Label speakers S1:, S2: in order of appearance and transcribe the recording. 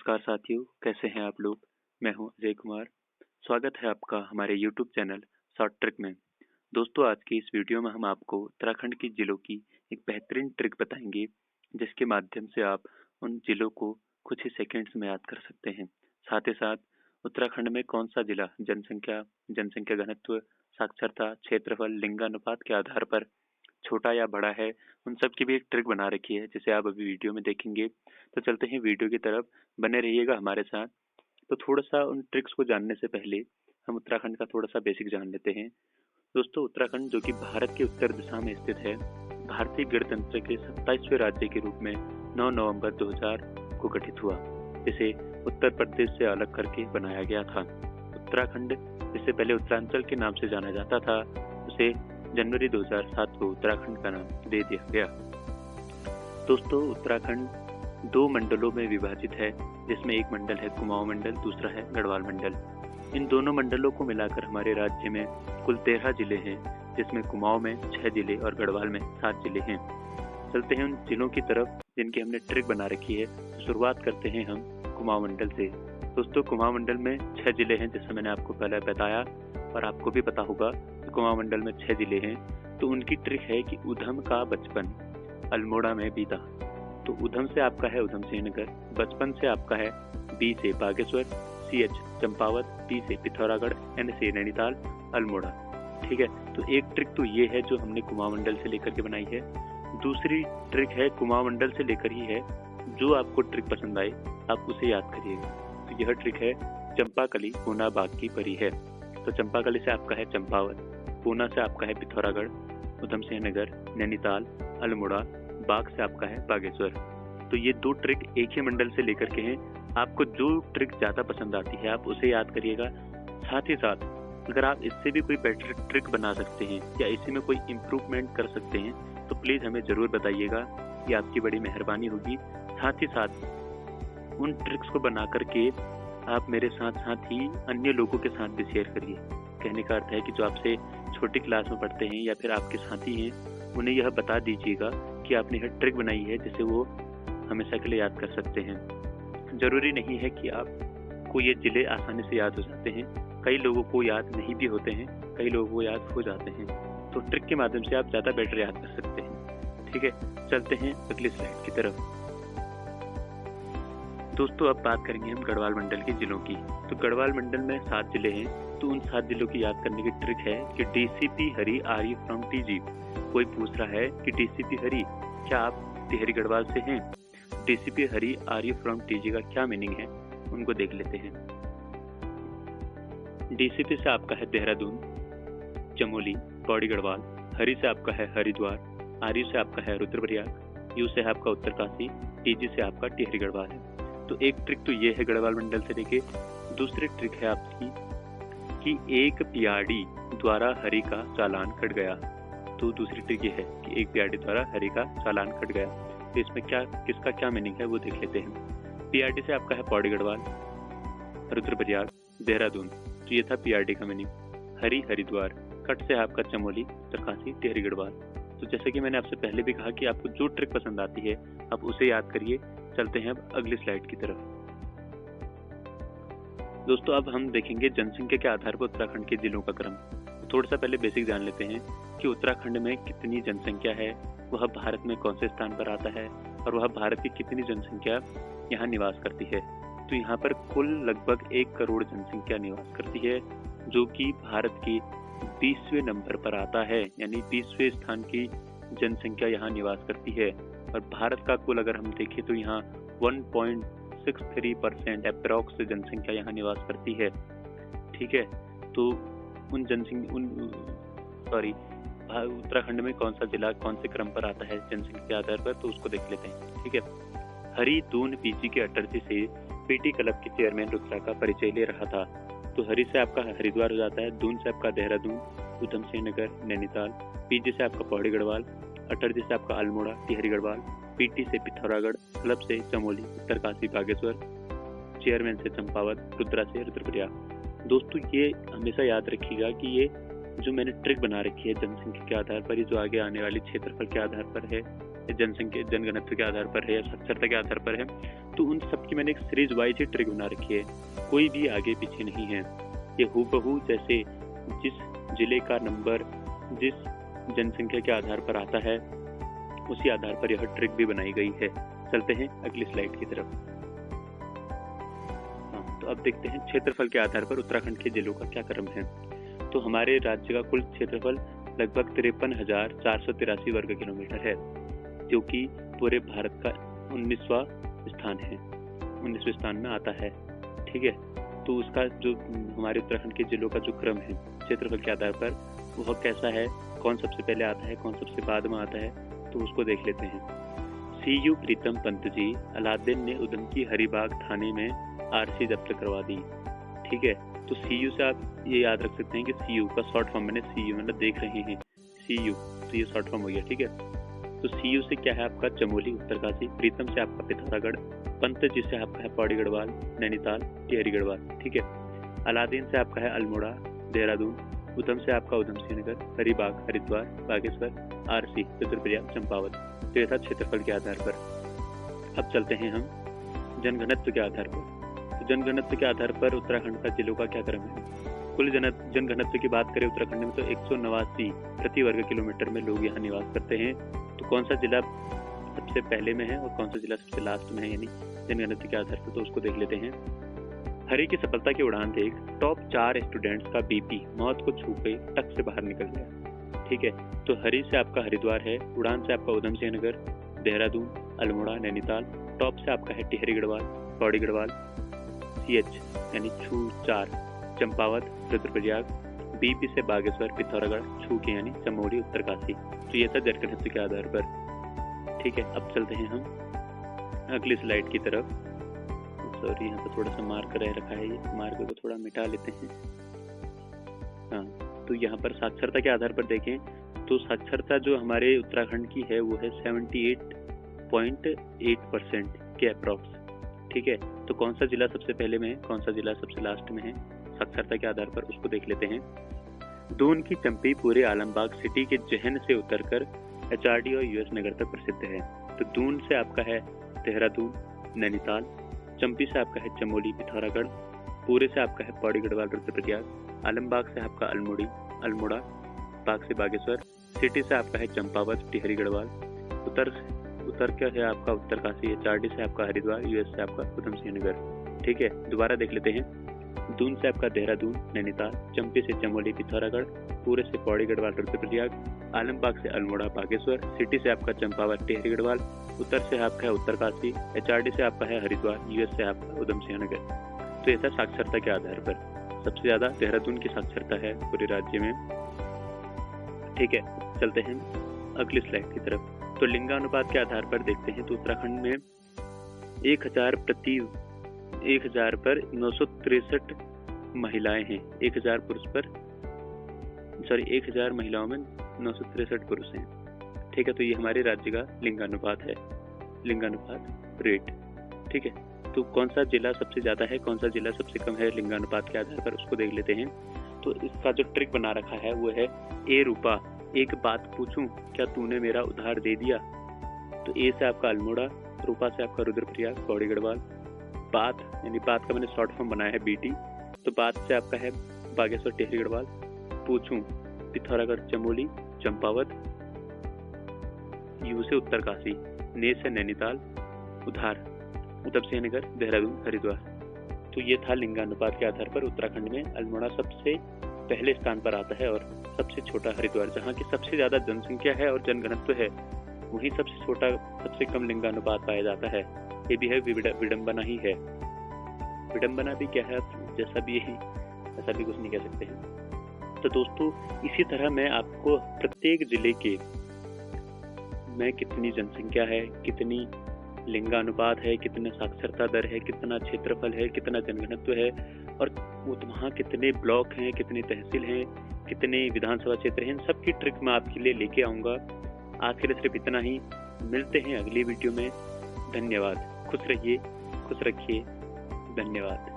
S1: नमस्कार साथियों, कैसे हैं आप लोग? मैं हूं अजय कुमार। स्वागत है आपका हमारे यूट्यूब चैनल शॉर्ट ट्रिक में। दोस्तों, आज की इस वीडियो में हम आपको उत्तराखंड के जिलों की एक बेहतरीन ट्रिक बताएंगे, जिसके माध्यम से आप उन जिलों को कुछ ही सेकंड्स में याद कर सकते हैं। साथ ही साथ उत्तराखंड में कौन सा जिला जनसंख्या घनत्व, साक्षरता, क्षेत्रफल, लिंगानुपात के आधार पर छोटा या बड़ा है, उन सब की भी एक ट्रिक बना रखी है, जिसे आप अभी वीडियो में देखेंगे। तो चलते हैं वीडियो की तरफ, बने रहिएगा हमारे साथ। तो थोड़ा-सा उन ट्रिक्स को जानने से पहले हम उत्तराखंड का थोड़ा-सा बेसिक जान लेते हैं। दोस्तों, उत्तराखंड जो कि भारत के उत्तर दिशा में स्थित है, भारतीय गणतंत्र के 27वें राज्य के रूप में 9 नवंबर 2000 को गठित हुआ। इसे उत्तर प्रदेश से अलग करके बनाया गया था। उत्तराखंड, जिसे पहले उत्तरांचल के नाम से जाना जाता था, उसे जनवरी 2007 को उत्तराखंड का नाम दे दिया गया। दोस्तों, उत्तराखंड 2 मंडलों में विभाजित है, जिसमें एक मंडल है कुमाऊं मंडल, दूसरा है गढ़वाल मंडल। इन दोनों मंडलों को मिलाकर हमारे राज्य में कुल 13 जिले हैं, जिसमें कुमाऊं में 6 जिले और गढ़वाल में 7 जिले हैं। चलते हैं उन जिलों की तरफ जिनकी हमने ट्रिक बना रखी है। तो शुरुआत करते हैं हम कुमाऊं मंडल से। दोस्तों, कुमाऊं मंडल में 6 जिले हैं, जैसे मैंने आपको पहले बताया, और आपको भी पता होगा कि कुमाऊं मंडल में 6 जिले हैं। तो उनकी ट्रिक है कि उधम का बचपन अल्मोड़ा में बीता। तो उधम से आपका है उधम सिंह नगर, बचपन से आपका है बी से बागेश्वर, CH चंपावत, P से पिथौरागढ़, N से नैनीताल, अल्मोड़ा। ठीक है, तो एक ट्रिक तो ये है जो हमने कुमाऊं मंडल से लेकर के बनाई है। दूसरी ट्रिक है कुमाऊं मंडल से लेकर ही है। जो आपको ट्रिक पसंद आए आप उसे याद करिएगा। तो यह ट्रिक है चंपाकली पूना बाग की परी है। तो चंपाकली से आपका है चंपावत, पूना से आपका है पिथौरागढ़, उधम सिंह नगर, नैनीताल, अल्मोड़ा, बाग से आपका है बागेश्वर। तो ये 2 ट्रिक एक ही मंडल से लेकर के हैं। आपको जो ट्रिक ज़्यादा पसंद आती है आप उसे याद करिएगा। साथ ही साथ अगर आप इससे भी कोई बेटर ट्रिक बना सकते हैं या इसी में कोई इम्प्रूवमेंट कर सकते हैं तो प्लीज़ हमें ज़रूर बताइएगा, ये आपकी बड़ी मेहरबानी होगी। साथ ही साथ उन ट्रिक्स को बना करके आप मेरे साथ साथ ही अन्य लोगों के साथ भी शेयर करिए। कहने का अर्थ है कि जो आपसे छोटी क्लास में पढ़ते हैं या फिर आपके साथी हैं, उन्हें यह बता दीजिएगा कि आपने यह ट्रिक बनाई है जिसे वो हमेशा के लिए याद कर सकते हैं। ज़रूरी नहीं है कि आपको ये जिले आसानी से याद हो जाते हैं, कई लोगों को याद नहीं भी होते हैं, कई लोगों को याद हो जाते हैं। तो ट्रिक के माध्यम से आप ज़्यादा बेटर याद कर सकते हैं। ठीक है, चलते हैं अगली स्लाइड की तरफ। दोस्तों, अब बात करेंगे हम गढ़वाल मंडल के जिलों की। तो गढ़वाल मंडल में 7 जिले हैं। तो उन 7 जिलों की याद करने की ट्रिक है कि DCP Hari are you from TG। कोई पूछ रहा है कि DCP हरी, क्या आप टिहरी गढ़वाल से हैं? DCP Hari are you from TG का क्या मीनिंग है, उनको देख लेते हैं। DCP से आपका है देहरादून, चमोली, पौड़ी गढ़वाल, हरी से आपका है हरिद्वार, आर यू से आपका है रुद्रप्रयाग, यू से आपका उत्तरकाशी, TG से आपका टिहरी गढ़वाल है। तो एक ट्रिक तो ये है गढ़वाल मंडल से लेके। दूसरी ट्रिक है आपकी कि एक PRD द्वारा हरी का चालान कट गया। तो दूसरी ट्रिक ये है कि एक PRD द्वारा हरी का चालान कट गया। तो इसमें किसका क्या मीनिंग है वो देख लेते हैं। PRD से आपका है पौड़ी गढ़वाल, रुद्रप्रयाग, देहरादून। तो ये था PRD का मीनिंग। हरी हरिद्वार, कट से आपका चमोली, उत्तरकाशी, टिहरी गढ़वाल। तो जैसे कि मैंने आपसे पहले भी कहा कि आपको जो ट्रिक पसंद आती है आप उसे याद करिए। चलते हैं अब अगली स्लाइड की तरफ। दोस्तों, अब हम देखेंगे जनसंख्या के आधार पर उत्तराखंड के जिलों का क्रम। थोड़ा सा पहले बेसिक जान लेते हैं कि उत्तराखंड में कितनी जनसंख्या है, वह भारत में कौन से स्थान पर आता है और वह भारत की कितनी जनसंख्या यहाँ निवास करती है। तो यहाँ पर कुल लगभग 1 करोड़ जनसंख्या निवास करती है, जो कि भारत की 20वें नंबर पर आता है, यानी 20वें स्थान की जनसंख्या यहाँ निवास करती है। और भारत का कुल अगर हम देखें तो यहाँ 1.63% अप्रॉक्स जनसंख्या यहाँ निवास करती है। ठीक है, तो उत्तराखंड में कौन सा जिला कौन से क्रम पर आता है जनसंख्या के आधार पर, तो उसको देख लेते हैं। ठीक है, हरी दून PG के अटर्जी से PT क्लब के चेयरमैन रुद्रा का परिचय ले रहा था। तो हरी से आपका हरिद्वार हो जाता है, दून से आपका देहरादून, उधम सिंह नगर, नैनीताल, PG से आपका पौड़ी गढ़वाल, अटर्जी से आपका अल्मोड़ा, टिहरी गढ़वाल, PT से पिथौरागढ़, क्लब से चमोली, उत्तरकाशी, बागेश्वर, चेयरमैन से चंपावत, रुद्रा से रुद्रप्रयाग। दोस्तों, ये हमेशा याद रखिएगा कि ये जो मैंने ट्रिक बना रखी है जनसंख्या के आधार पर, ये जो आगे आने वाली क्षेत्रफल के आधार पर है, जनघनत्व के आधार पर है या साक्षरता के आधार पर है, तो उन सब की मैंने एक सीरीज वाइज ही ट्रिक बना रखी है, कोई भी आगे पीछे नहीं है। ये हूबहू जैसे जिस जिले का नंबर जिस जनसंख्या के आधार पर आता है उसी आधार पर यह ट्रिक भी बनाई गई है। चलते हैं अगली स्लाइड की तरफ। तो अब देखते हैं क्षेत्रफल के आधार पर उत्तराखंड के जिलों का क्या क्रम है। तो हमारे राज्य का कुल क्षेत्रफल लगभग 53,483 वर्ग किलोमीटर है, जो कि पूरे भारत का 19वां स्थान है, 19वें स्थान में आता है। ठीक है, तो उसका जो हमारे उत्तराखंड के जिलों का जो क्रम है क्षेत्रफल के आधार पर वह कैसा है, कौन सबसे पहले आता है, कौन सबसे बाद में आता है, तो उसको देख लेते हैं। CU प्रीतम पंत जी, अलाउद्दीन ने उधम की हरिबाग थाने में RC जब्त करवा दी। ठीक है, तो CU से आप ये याद रख सकते हैं कि CU का शॉर्ट फॉर्म मैंने CU मतलब देख रहे हैं CU, तो ये शॉर्ट फॉर्म हो गया। ठीक है, तो CU से क्या है आपका चमोली उत्तरकाशी, प्रीतम से आपका पिथौरागढ़, पंत जी से आपका है पौड़ी गढ़वाल, नैनीताल, टिहरी गढ़वाल। ठीक है, अलाउद्दीन से आपका है अल्मोड़ा, देहरादून, उधम से आपका उधम सिंह नगर, हरिबाग, हरिद्वार, बागेश्वर, RC, रुद्रप्रयाग, चंपावत। तो यह था क्षेत्रफल के आधार पर। अब चलते हैं हम जनघनत्व के आधार पर। तो जनघनत्व के आधार पर उत्तराखंड का जिलों का क्या क्रम है। कुल जनघनत्व की बात करें उत्तराखंड में तो 189 प्रति वर्ग किलोमीटर में लोग यहाँ निवास करते हैं। तो कौन सा जिला सबसे पहले में है और कौन सा जिला सबसे लास्ट में है, यानी जनघनत्व के आधार पर, तो उसको देख लेते हैं। हरी की सफलता की उड़ान देख टॉप 4 स्टूडेंट्स का BP मौत को छू के टक से बाहर निकल गया। ठीक है, तो हरी से आपका हरिद्वार है, उड़ान से आपका उधम सिंह नगर, देहरादून, अल्मोड़ा, नैनीताल, टॉप से आपका है टिहरी गढ़वाल, पौड़ी गढ़वाल, CH यानी छू 4, चंपावत, रुद्रप्रयाग, BP से बागेश्वर, पिथौरागढ़, छू के यानी चमोली उत्तरकाशी। तो ये था जनघनत्व के आधार पर। ठीक है, अब चलते हैं हम अगली स्लाइड की तरफ। सॉरी, यहाँ पर थोड़ा सा मार्क रह रखा है, ये मार्क को थोड़ा मिटा लेते हैं। हाँ, तो यहाँ पर साक्षरता के आधार पर देखें तो साक्षरता जो हमारे उत्तराखंड की है वो है 78.8% के अप्रॉक्स। ठीक है, तो कौन सा जिला सबसे पहले में है, कौन सा जिला सबसे लास्ट में है साक्षरता के आधार पर, उसको देख लेते हैं। दून की चंपी पूरे आलमबाग सिटी के जहन से उतरकर HRD और US नगर तक प्रसिद्ध है। तो दून से आपका है देहरादून, नैनीताल, चंपी से आपका है चमोली, पिथौरागढ़, पूरे से आपका है पौड़ी गढ़वाल, रुद्रप्रयाग, आलमबाग से आपका अल्मोड़ा, बाग से बागेश्वर, सिटी से आपका है चंपावत, टिहरी गढ़वाल, उत्तर क्या है आपका उत्तरकाशी, HRD से आपका हरिद्वार, US से आपका उधम सिंह नगर। ठीक है, दोबारा देख लेते हैं। दून से आपका देहरादून, नैनीताल, चंपी से चमोली, पिथौरागढ़, पूरे से पौड़ी गढ़वाल, रुद्रप्रयाग, आलमबाग से अल्मोड़ा, बागेश्वर, सिटी से आपका चंपावत, टिहरी गढ़वाल, उत्तर से आपका है उत्तरकाशी, HRD से आपका है हरिद्वार, US से आपका उधम सिंह नगर। तो ऐसा साक्षरता के आधार पर सबसे ज्यादा देहरादून की साक्षरता है पूरे राज्य में। ठीक है, चलते हैं अगली स्लाइड की तरफ। तो लिंगानुपात के आधार पर देखते हैं तो उत्तराखंड में 1000 पर 963 महिलाएं हैं, 1000 महिलाओं में 963 पुरुष हैं। ठीक है, तो ये हमारे राज्य का लिंगानुपात है, लिंगानुपात रेट। ठीक है, तो कौन सा जिला सबसे ज्यादा है, कौन सा जिला सबसे कम है लिंगानुपात के आधार पर, उसको देख लेते हैं। तो इसका जो ट्रिक बना रखा है वो है ए रूपा एक बात पूछूं क्या तूने मेरा उधार दे दिया। तो ए से आपका अल्मोड़ा, रूपा से आपका रुद्रप्रयाग, पौड़ी गढ़वाल, बात यानी बात का मैंने शॉर्ट फॉर्म बनाया है BT, तो बात से आपका है बागेश्वर, टिहरी गढ़वाल, पूछूं पिथौरागढ़, चमोली, चंपावत, यू से उत्तरकाशी, ने से नैनीताल, उधार उधम सिंह नगर, देहरादून, हरिद्वार। तो ये था लिंगानुपात के आधार पर उत्तराखंड में अल्मोड़ा सबसे पहले स्थान पर आता है और सबसे छोटा हरिद्वार। जहाँ की सबसे ज्यादा जनसंख्या है और जनघनत्व है वहीं सबसे छोटा सबसे कम लिंगानुपात पाया जाता है। ये भी है विडंबना ही है, विडंबना भी क्या है, जैसा भी है ऐसा भी कुछ नहीं कह सकते हैं। तो दोस्तों इसी तरह मैं आपको प्रत्येक जिले के में कितनी जनसंख्या है, कितनी लिंगानुपात है, कितना साक्षरता दर है, कितना क्षेत्रफल है, कितना जनघनत्व है और वहाँ कितने ब्लॉक हैं, कितनी तहसील हैं, कितने विधानसभा क्षेत्र हैं, इन सब की ट्रिक मैं आपके लिए लेके आऊँगा। आज के लिए सिर्फ इतना ही, मिलते हैं अगली वीडियो में। धन्यवाद, खुश रहिए, खुश रखिए, धन्यवाद।